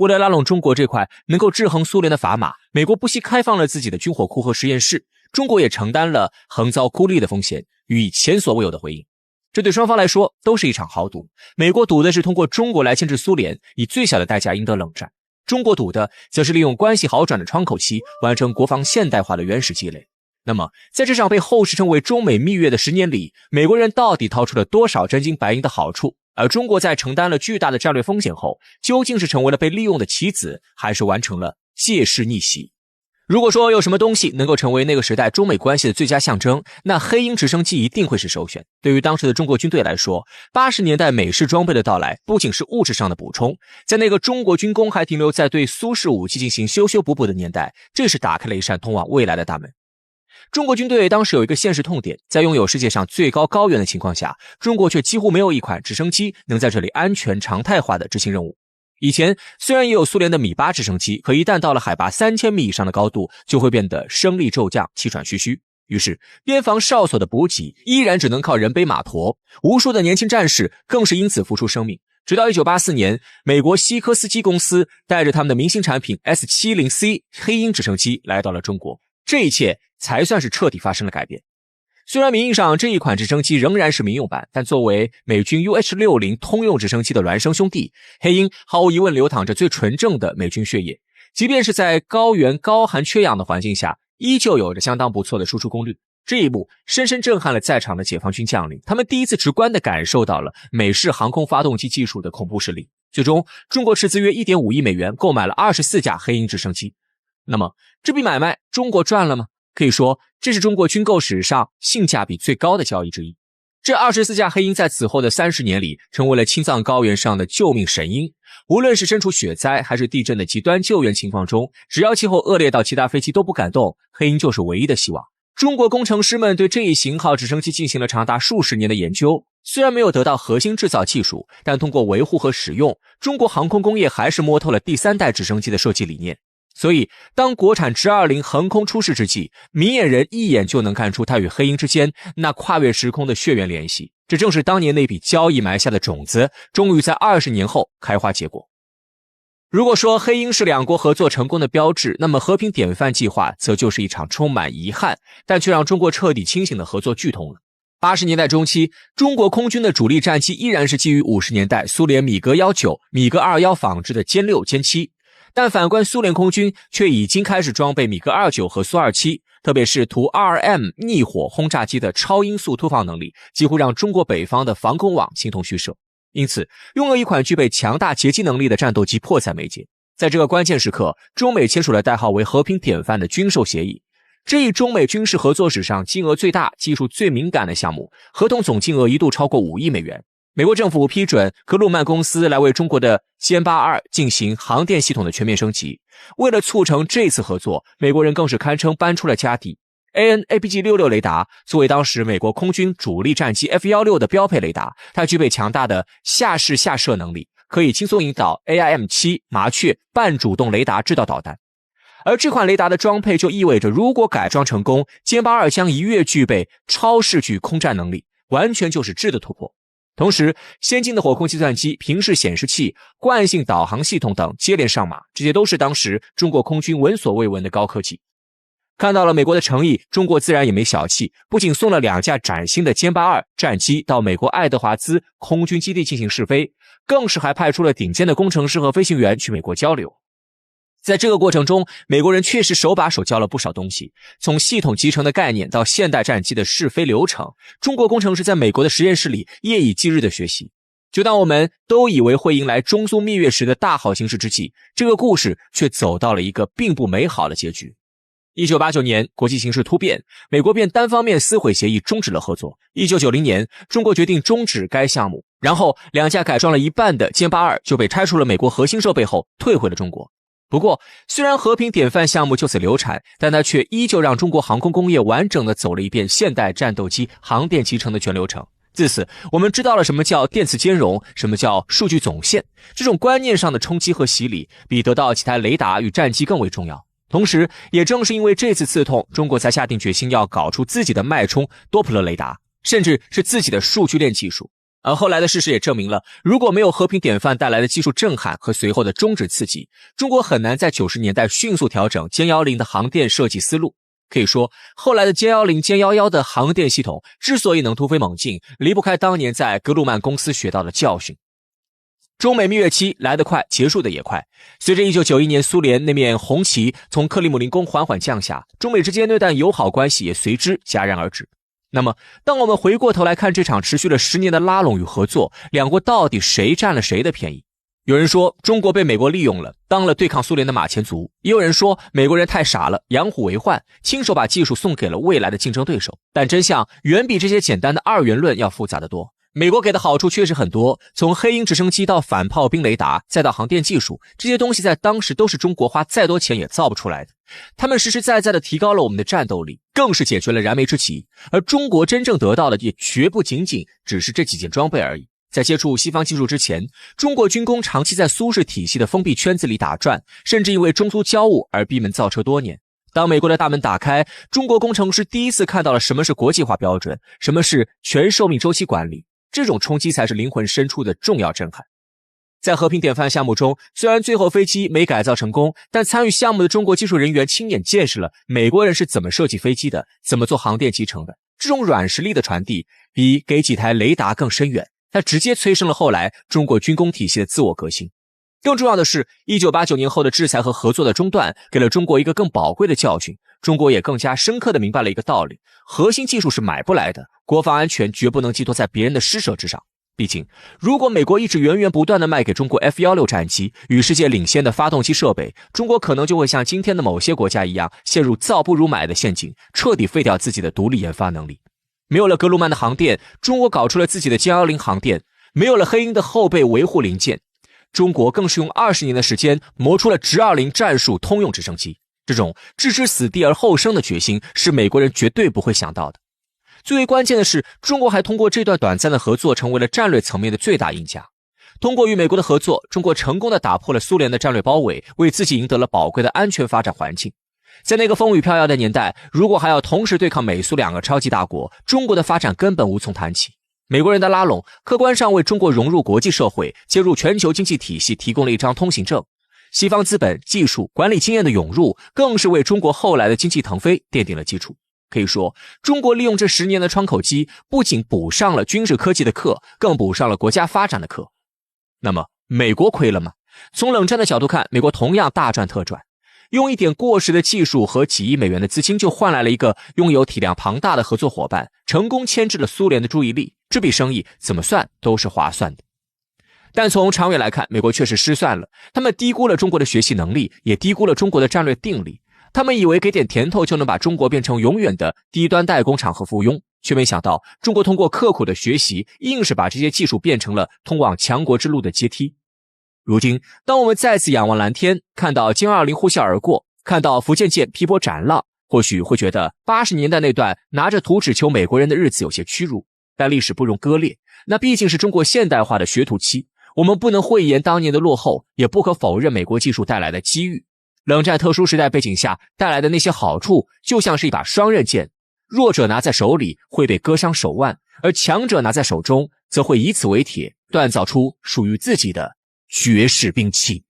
为了拉拢中国这块能够制衡苏联的砝码，美国不惜开放了自己的军火库和实验室，中国也承担了横遭孤立的风险，予以前所未有的回应。这对双方来说都是一场豪赌，美国赌的是通过中国来牵制苏联，以最小的代价赢得冷战，中国赌的则是利用关系好转的窗口期，完成国防现代化的原始积累。那么在这场被后世称为中美蜜月的10年里，美国人到底掏出了多少真金白银的好处？而中国在承担了巨大的战略风险后，究竟是成为了被利用的棋子，还是完成了借势逆袭？如果说有什么东西能够成为那个时代中美关系的最佳象征，那黑鹰直升机一定会是首选。对于当时的中国军队来说，80年代美式装备的到来不仅是物质上的补充，在那个中国军工还停留在对苏式武器进行修修补补的年代，这是打开了一扇通往未来的大门。中国军队当时有一个现实痛点，在拥有世界上最高高原的情况下，中国却几乎没有一款直升机能在这里安全常态化的执行任务。以前虽然也有苏联的米8直升机，可一旦到了海拔3000米以上的高度，就会变得升力骤降，气喘吁吁。于是边防哨所的补给依然只能靠人背马驮，无数的年轻战士更是因此付出生命。直到1984年，美国西科斯基公司带着他们的明星产品 S70C 黑鹰直升机来到了中国，这一切才算是彻底发生了改变。虽然名义上这一款直升机仍然是民用版，但作为美军 UH-60 通用直升机的孪生兄弟，黑鹰毫无疑问流淌着最纯正的美军血液，即便是在高原高寒缺氧的环境下，依旧有着相当不错的输出功率。这一幕深深震撼了在场的解放军将领，他们第一次直观地感受到了美式航空发动机技术的恐怖实力。最终，中国斥资约 1.5 亿美元购买了24架黑鹰直升机。那么，这笔买卖中国赚了吗？可以说，这是中国军购史上性价比最高的交易之一。这24架黑鹰在此后的30年里，成为了青藏高原上的救命神鹰。无论是身处雪灾还是地震的极端救援情况中，只要气候恶劣到其他飞机都不敢动，黑鹰就是唯一的希望。中国工程师们对这一型号直升机进行了长达数十年的研究，虽然没有得到核心制造技术，但通过维护和使用，中国航空工业还是摸透了第3代直升机的设计理念。所以当国产直20横空出世之际，明眼人一眼就能看出它与黑鹰之间那跨越时空的血缘联系。这正是当年那笔交易埋下的种子，终于在20年后开花结果。如果说黑鹰是两国合作成功的标志，那么和平典范计划则就是一场充满遗憾但却让中国彻底清醒的合作剧痛了。80年代中期，中国空军的主力战机依然是基于50年代苏联米格19、米格21仿制的歼6、歼7，但反观苏联空军却已经开始装备米格29和苏27，特别是图 2RM 逆火轰炸机的超音速突防能力，几乎让中国北方的防空网形同虚设。因此，拥有一款具备强大截击能力的战斗机迫在眉睫。在这个关键时刻，中美签署了代号为和平典范的军售协议。这一中美军事合作史上金额最大、技术最敏感的项目，合同总金额一度超过5亿美元。美国政府批准格鲁曼公司来为中国的歼82进行航电系统的全面升级。为了促成这次合作，美国人更是堪称搬出了家底。AN/APG-66 雷达作为当时美国空军主力战机 F-16 的标配雷达，它具备强大的下视下射能力，可以轻松引导 AIM-7 麻雀半主动雷达制导导弹。而这款雷达的装配就意味着，如果改装成功，歼82将一跃具备超视距空战能力，完全就是质的突破。同时，先进的火控计算机、平视显示器、惯性导航系统等接连上马，这些都是当时中国空军闻所未闻的高科技。看到了美国的诚意，中国自然也没小气，不仅送了2架崭新的歼82战机到美国爱德华兹空军基地进行试飞，更是还派出了顶尖的工程师和飞行员去美国交流。在这个过程中，美国人确实手把手教了不少东西，从系统集成的概念到现代战机的试飞流程，中国工程师在美国的实验室里夜以继日的学习。就当我们都以为会迎来中苏蜜月时的大好形势之际，这个故事却走到了一个并不美好的结局。1989年，国际形势突变，美国便单方面撕毁协议，终止了合作。1990年，中国决定终止该项目，然后2架改装了一半的歼82就被拆除了美国核心设备后退回了中国。不过，虽然和平典范项目就此流产，但它却依旧让中国航空工业完整地走了一遍现代战斗机航电集成的全流程。自此，我们知道了什么叫电磁兼容，什么叫数据总线。这种观念上的冲击和洗礼，比得到几台雷达与战机更为重要。同时，也正是因为这次刺痛，中国才下定决心要搞出自己的脉冲多普勒雷达，甚至是自己的数据链技术。而后来的事实也证明了，如果没有和平典范带来的技术震撼和随后的终止刺激，中国很难在90年代迅速调整歼10的航电设计思路。可以说，后来的歼10、歼11的航电系统之所以能突飞猛进，离不开当年在格鲁曼公司学到的教训。中美蜜月期来得快，结束的也快。随着1991年苏联那面红旗从克里姆林宫缓缓降下，中美之间那段友好关系也随之戛然而止。那么，当我们回过头来看这场持续了10年的拉拢与合作，两国到底谁占了谁的便宜？有人说中国被美国利用了，当了对抗苏联的马前卒；也有人说美国人太傻了，养虎为患，亲手把技术送给了未来的竞争对手。但真相远比这些简单的二元论要复杂得多。美国给的好处确实很多，从黑鹰直升机到反炮兵雷达，再到航电技术，这些东西在当时都是中国花再多钱也造不出来的。他们实实在在地提高了我们的战斗力，更是解决了燃眉之急。而中国真正得到的也绝不仅仅只是这几件装备而已。在接触西方技术之前，中国军工长期在苏式体系的封闭圈子里打转，甚至因为中苏交恶而闭门造车多年。当美国的大门打开，中国工程师第一次看到了什么是国际化标准，什么是全寿命周期管理，这种冲击才是灵魂深处的重要震撼。在和平典范项目中，虽然最后飞机没改造成功，但参与项目的中国技术人员亲眼见识了美国人是怎么设计飞机的，怎么做航电集成的。这种软实力的传递比给几台雷达更深远，它直接催生了后来中国军工体系的自我革新。更重要的是，1989年后的制裁和合作的中断，给了中国一个更宝贵的教训。中国也更加深刻地明白了一个道理：核心技术是买不来的，国防安全绝不能寄托在别人的施舍之上。毕竟，如果美国一直源源不断地卖给中国 F-16战机与世界领先的发动机设备，中国可能就会像今天的某些国家一样，陷入造不如买的陷阱，彻底废掉自己的独立研发能力。没有了格鲁曼的航电，中国搞出了自己的歼10航电；没有了黑鹰的后备维护零件，中国更是用20年的时间磨出了直20战术通用直升机。这种置之死地而后生的决心，是美国人绝对不会想到的。最为关键的是，中国还通过这段短暂的合作成为了战略层面的最大赢家。通过与美国的合作，中国成功地打破了苏联的战略包围，为自己赢得了宝贵的安全发展环境。在那个风雨飘摇的年代，如果还要同时对抗美苏两个超级大国，中国的发展根本无从谈起。美国人的拉拢，客观上为中国融入国际社会、接入全球经济体系提供了一张通行证。西方资本、技术、管理经验的涌入，更是为中国后来的经济腾飞奠定了基础。可以说，中国利用这10年的窗口期，不仅补上了军事科技的课，更补上了国家发展的课。那么，美国亏了吗？从冷战的角度看，美国同样大赚特赚，用一点过时的技术和几亿美元的资金，就换来了一个拥有体量庞大的合作伙伴，成功牵制了苏联的注意力。这笔生意怎么算都是划算的。但从长远来看，美国确实失算了，他们低估了中国的学习能力，也低估了中国的战略定力。他们以为给点甜头就能把中国变成永远的低端代工厂和附庸，却没想到中国通过刻苦的学习，硬是把这些技术变成了通往强国之路的阶梯。如今，当我们再次仰望蓝天，看到歼20呼啸而过，看到福建舰劈波斩浪，或许会觉得80年代那段拿着图纸求美国人的日子有些屈辱，但历史不容割裂，那毕竟是中国现代化的学徒期。我们不能讳言当年的落后，也不可否认美国技术带来的机遇。冷战特殊时代背景下带来的那些好处，就像是一把双刃剑，弱者拿在手里会被割伤手腕，而强者拿在手中则会以此为铁，锻造出属于自己的绝世兵器。